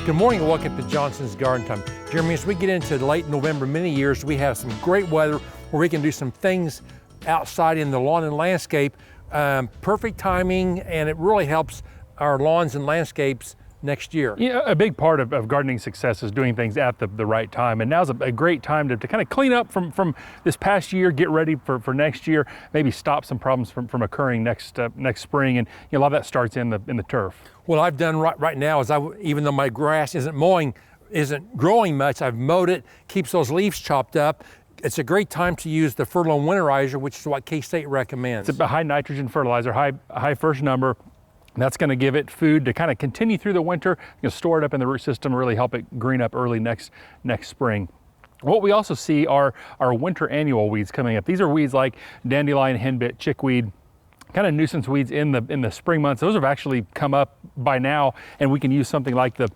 Good morning and welcome to Johnson's Garden Time. Jeremy, as we get into late November, many years, we have some great weather where we can do some things outside in the lawn and landscape. Perfect timing, and it really helps our lawns and landscapes next year. Yeah, a big part of gardening success is doing things at the right time. And now's a great time to kind of clean up from this past year, get ready for next year, maybe stop some problems from occurring next spring. And a lot of that starts in the turf. What I've done right now is even though my grass isn't growing much, I've mowed it, keeps those leaves chopped up. It's a great time to use the Fertile Winterizer, which is what K-State recommends. It's a high nitrogen fertilizer, high first number. That's going to give it food to kind of continue through the winter. You know, store it up in the root system, really help it green up early next spring. What we also see are our winter annual weeds coming up. These are weeds like dandelion, henbit, chickweed, kind of nuisance weeds in the spring months. Those have actually come up by now, and we can use something like the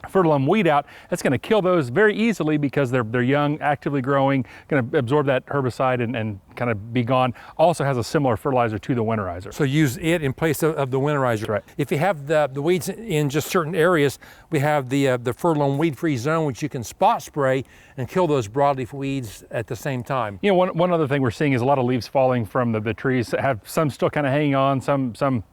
Fertilum Weed Out. That's going to kill those very easily because they're young, actively growing, going to absorb that herbicide and kind of be gone. Also has a similar fertilizer to the winterizer. So use it in place of the winterizer. Right. If you have the weeds in just certain areas, we have the Fertilum Weed Free Zone, which you can spot spray and kill those broadleaf weeds at the same time. You know, one other thing we're seeing is a lot of leaves falling from the trees. Have some still kind of hanging on, some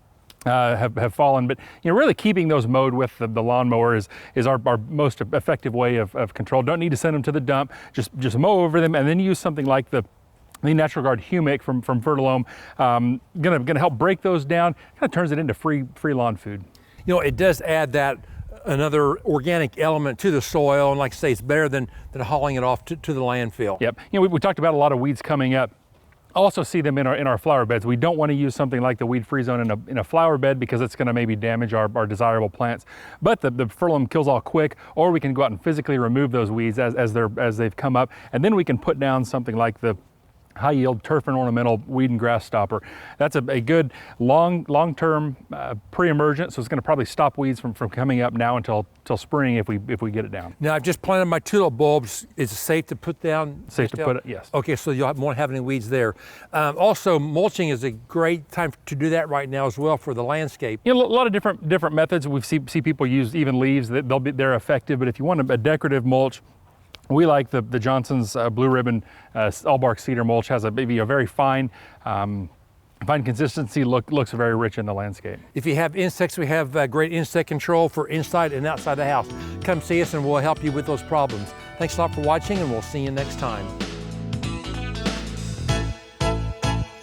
have fallen, but really keeping those mowed with the lawnmower is our most effective way of control. Don't need to send them to the dump, just mow over them, and then use something like the Natural Guard Humic from Fertilome. Gonna help break those down. Kind of turns it into free lawn food. You know, it does add another organic element to the soil, and like I say, it's better than hauling it off to the landfill. Yep. We talked about a lot of weeds coming up. Also see them in our flower beds. We don't want to use something like the Weed Free Zone in a flower bed because it's going to maybe damage our desirable plants. But the Fertilum kills all quick, or we can go out and physically remove those weeds as they've come up, and then we can put down something like the high yield turf and ornamental weed and grass stopper. That's a good long-term pre-emergent, so it's going to probably stop weeds from coming up now until spring if we get it down. Now I've just planted my tulip bulbs. Is it safe to put down? Safe to put it, yes. Okay, so you won't have any weeds there. Also, mulching is a great time to do that right now as well for the landscape. A lot of different methods. We see people use even leaves. They're effective, but if you want a decorative mulch, we like the Johnson's Blue Ribbon all bark cedar mulch. Has maybe a very fine consistency, looks very rich in the landscape. If you have insects, we have great insect control for inside and outside the house. Come see us and we'll help you with those problems. Thanks a lot for watching, and we'll see you next time.